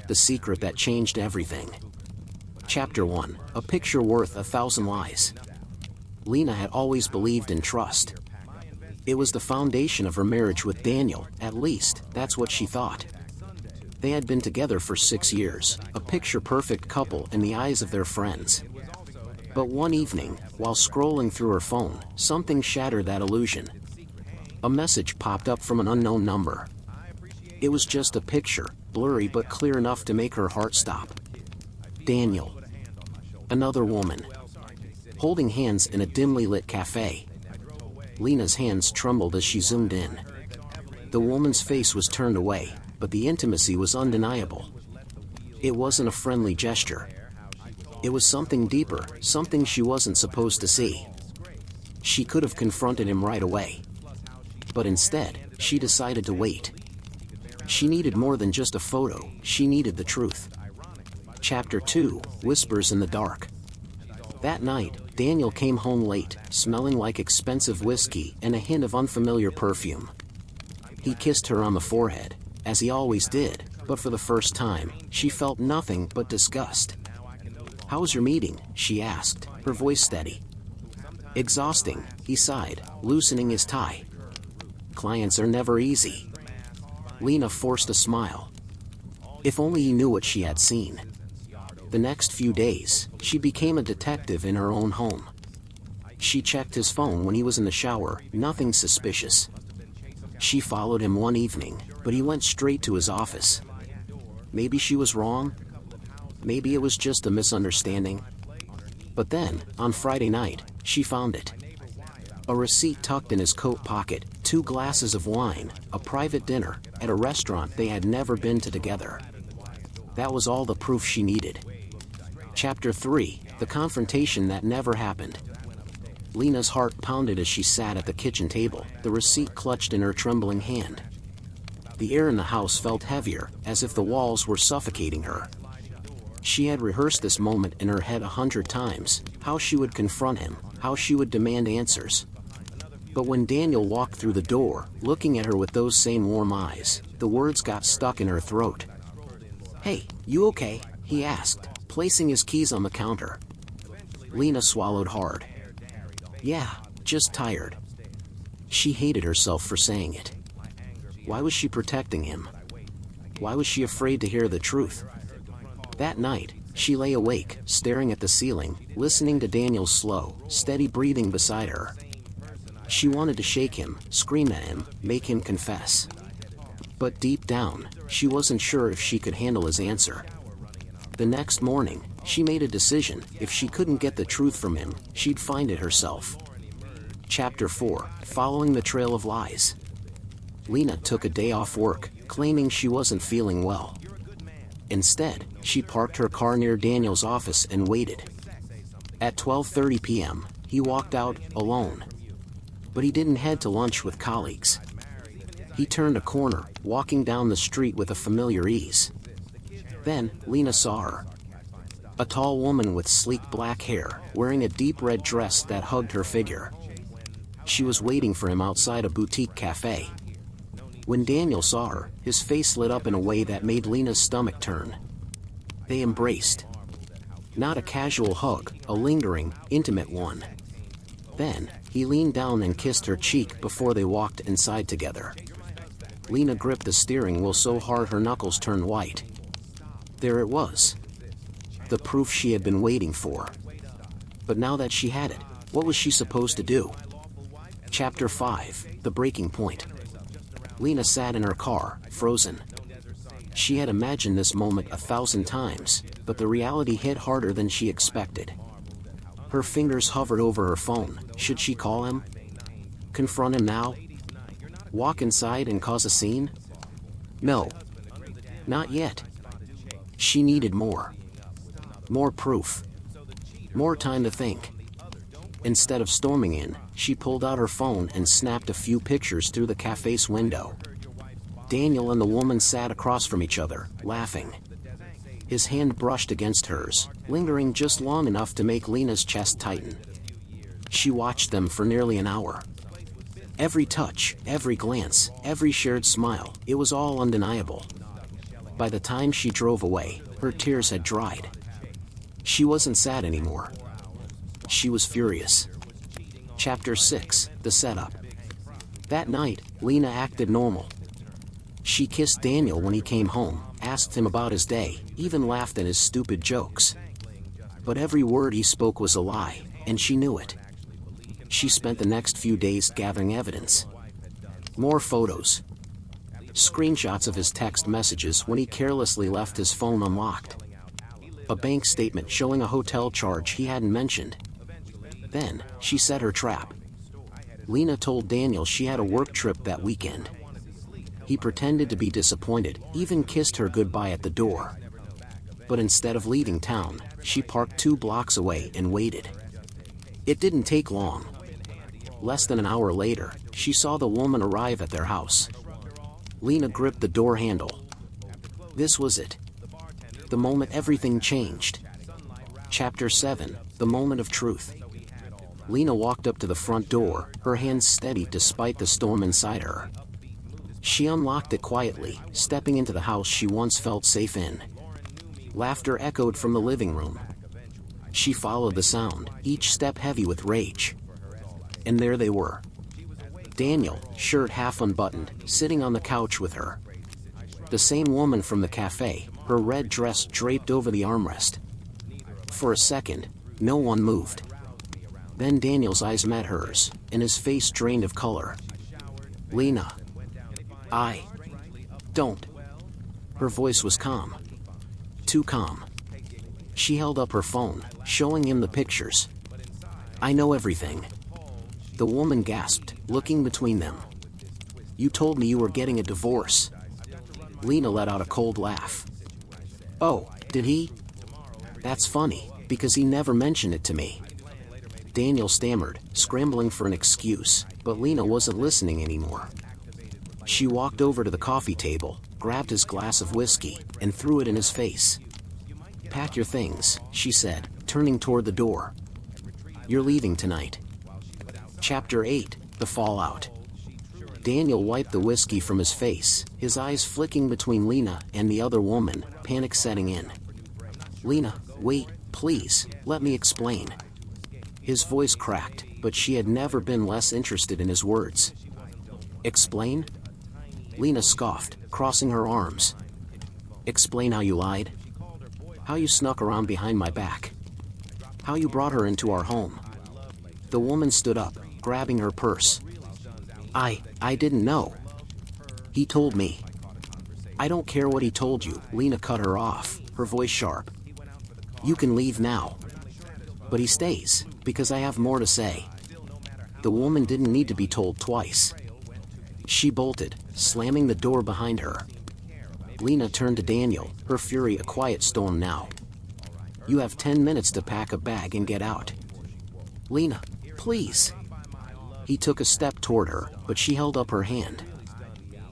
The secret that changed everything. Chapter 1. A picture worth 1,000 lies. Lena had always believed in trust. It was the foundation of her marriage with Daniel, at least, that's what she thought. They had been together for 6 years, a picture-perfect couple in the eyes of their friends. But one evening, while scrolling through her phone, something shattered that illusion. A message popped up from an unknown number. It was just a picture, blurry but clear enough to make her heart stop. Daniel. Another woman. Holding hands in a dimly lit cafe. Lena's hands trembled as she zoomed in. The woman's face was turned away, but the intimacy was undeniable. It wasn't a friendly gesture. It was something deeper, something she wasn't supposed to see. She could have confronted him right away. But instead, she decided to wait. She needed more than just a photo, she needed the truth. Chapter 2. Whispers in the Dark. That night, Daniel came home late, smelling like expensive whiskey and a hint of unfamiliar perfume. He kissed her on the forehead, as he always did, but for the first time, she felt nothing but disgust. "How was your meeting?" she asked, her voice steady. "Exhausting," he sighed, loosening his tie. "Clients are never easy." Lena forced a smile. If only he knew what she had seen. The next few days, she became a detective in her own home. She checked his phone when he was in the shower, nothing suspicious. She followed him one evening, but he went straight to his office. Maybe she was wrong? Maybe it was just a misunderstanding? But then, on Friday night, she found it. A receipt tucked in his coat pocket, 2 glasses of wine, a private dinner, at a restaurant they had never been to together. That was all the proof she needed. Chapter 3. The confrontation that never happened. Lena's heart pounded as she sat at the kitchen table, the receipt clutched in her trembling hand. The air in the house felt heavier, as if the walls were suffocating her. She had rehearsed this moment in her head 100 times, how she would confront him, how she would demand answers. But when Daniel walked through the door, looking at her with those same warm eyes, the words got stuck in her throat. "Hey, you okay?" he asked, placing his keys on the counter. Lena swallowed hard. "Yeah, just tired." She hated herself for saying it. Why was she protecting him? Why was she afraid to hear the truth? That night, she lay awake, staring at the ceiling, listening to Daniel's slow, steady breathing beside her. She wanted to shake him, scream at him, make him confess. But deep down, she wasn't sure if she could handle his answer. The next morning, she made a decision. If she couldn't get the truth from him, she'd find it herself. Chapter 4. Following the Trail of Lies. Lena took a day off work, claiming she wasn't feeling well. Instead, she parked her car near Daniel's office and waited. At 12:30 p.m., he walked out, alone. But he didn't head to lunch with colleagues. He turned a corner, walking down the street with a familiar ease. Then, Lena saw her. A tall woman with sleek black hair, wearing a deep red dress that hugged her figure. She was waiting for him outside a boutique cafe. When Daniel saw her, his face lit up in a way that made Lena's stomach turn. They embraced. Not a casual hug, a lingering, intimate one. Then, he leaned down and kissed her cheek before they walked inside together. Lena gripped the steering wheel so hard her knuckles turned white. There it was. The proof she had been waiting for. But now that she had it, what was she supposed to do? Chapter 5. The Breaking Point. Lena sat in her car, frozen. She had imagined this moment 1,000 times, but the reality hit harder than she expected. Her fingers hovered over her phone. Should she call him? Confront him now? Walk inside and cause a scene? No. Not yet. She needed more. More proof. More time to think. Instead of storming in, she pulled out her phone and snapped a few pictures through the cafe's window. Daniel and the woman sat across from each other, laughing. His hand brushed against hers, lingering just long enough to make Lena's chest tighten. She watched them for nearly an hour. Every touch, every glance, every shared smile, it was all undeniable. By the time she drove away, her tears had dried. She wasn't sad anymore. She was furious. Chapter 6, The Setup. That night, Lena acted normal. She kissed Daniel when he came home, asked him about his day, even laughed at his stupid jokes. But every word he spoke was a lie, and she knew it. She spent the next few days gathering evidence. More photos. Screenshots of his text messages when he carelessly left his phone unlocked. A bank statement showing a hotel charge he hadn't mentioned. Then, she set her trap. Lena told Daniel she had a work trip that weekend. He pretended to be disappointed, even kissed her goodbye at the door. But instead of leaving town, she parked 2 blocks away and waited. It didn't take long. Less than an hour later, she saw the woman arrive at their house. Lena gripped the door handle. This was it. The moment everything changed. Chapter 7, The Moment of Truth. Lena walked up to the front door, her hands steady despite the storm inside her. She unlocked it quietly, stepping into the house she once felt safe in. Laughter echoed from the living room. She followed the sound, each step heavy with rage. And there they were. Daniel, shirt half unbuttoned, sitting on the couch with her. The same woman from the cafe, her red dress draped over the armrest. For a second, no one moved. Then Daniel's eyes met hers, and his face drained of color. Lena. I don't. Her voice was calm. Too calm. She held up her phone, showing him the pictures. I know everything. The woman gasped, looking between them. You told me you were getting a divorce. Lena let out a cold laugh. Oh, did he? That's funny, because he never mentioned it to me. Daniel stammered, scrambling for an excuse, but Lena wasn't listening anymore. She walked over to the coffee table, grabbed his glass of whiskey, and threw it in his face. Pack your things, she said, turning toward the door. You're leaving tonight. Chapter 8, The Fallout. Daniel wiped the whiskey from his face, his eyes flicking between Lena and the other woman, panic setting in. Lena, wait, please, let me explain. His voice cracked, but she had never been less interested in his words. Explain? Lena scoffed, crossing her arms. Explain how you lied? How you snuck around behind my back? How you brought her into our home? The woman stood up, grabbing her purse. I didn't know. He told me. I don't care what he told you, Lena cut her off, her voice sharp. You can leave now. But he stays, because I have more to say. The woman didn't need to be told twice. She bolted, slamming the door behind her. Lena turned to Daniel, her fury a quiet storm now. You have 10 minutes to pack a bag and get out. Lena, please. He took a step toward her, but she held up her hand.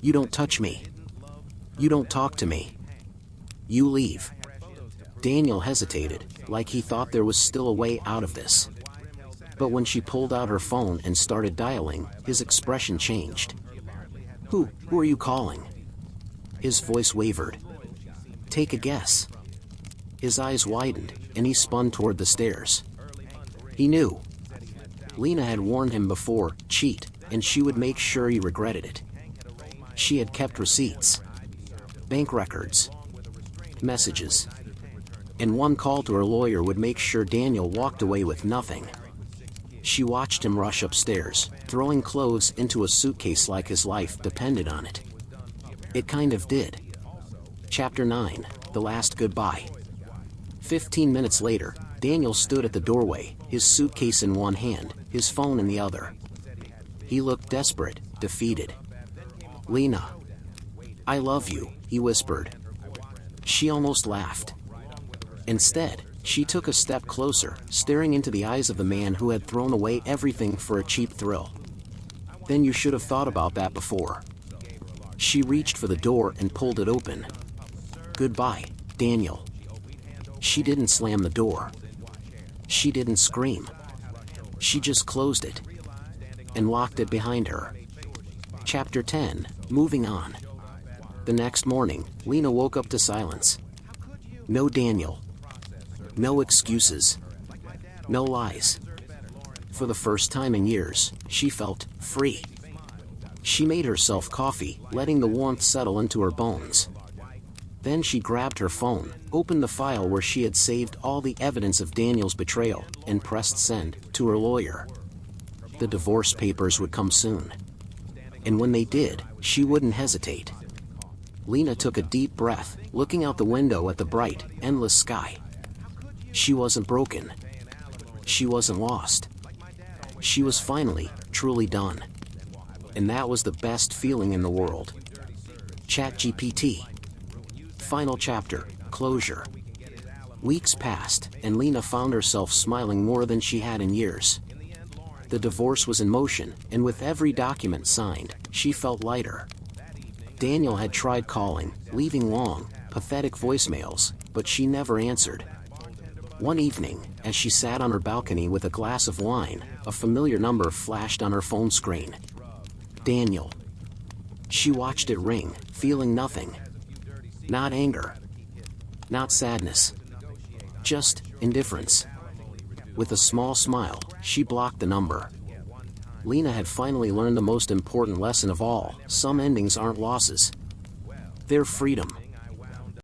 You don't touch me. You don't talk to me. You leave. Daniel hesitated, like he thought there was still a way out of this. But when she pulled out her phone and started dialing, his expression changed. Who are you calling? His voice wavered. Take a guess. His eyes widened, and he spun toward the stairs. He knew. Lena had warned him before, cheat, and she would make sure he regretted it. She had kept receipts. Bank records. Messages. And one call to her lawyer would make sure Daniel walked away with nothing. She watched him rush upstairs, throwing clothes into a suitcase like his life depended on it. It kind of did. Chapter 9, The Last Goodbye. 15 minutes later, Daniel stood at the doorway, his suitcase in one hand, his phone in the other. He looked desperate, defeated. Lena. I love you, he whispered. She almost laughed. Instead, she took a step closer, staring into the eyes of the man who had thrown away everything for a cheap thrill. Then you should have thought about that before. She reached for the door and pulled it open. Goodbye, Daniel. She didn't slam the door. She didn't scream. She just closed it and locked it behind her. Chapter 10, Moving On. The next morning, Lena woke up to silence. No Daniel. No excuses. No lies. For the first time in years, she felt free. She made herself coffee, letting the warmth settle into her bones. Then she grabbed her phone, opened the file where she had saved all the evidence of Daniel's betrayal, and pressed send to her lawyer. The divorce papers would come soon. And when they did, she wouldn't hesitate. Lena took a deep breath, looking out the window at the bright, endless sky. She wasn't broken. She wasn't lost. She was finally, truly done. And that was the best feeling in the world. ChatGPT. Final chapter, closure. Weeks passed, and Lena found herself smiling more than she had in years. The divorce was in motion, and with every document signed, she felt lighter. Daniel had tried calling, leaving long, pathetic voicemails, but she never answered. One evening, as she sat on her balcony with a glass of wine, a familiar number flashed on her phone screen. Daniel. She watched it ring, feeling nothing. Not anger. Not sadness. Just indifference. With a small smile, she blocked the number. Lena had finally learned the most important lesson of all: some endings aren't losses. They're freedom.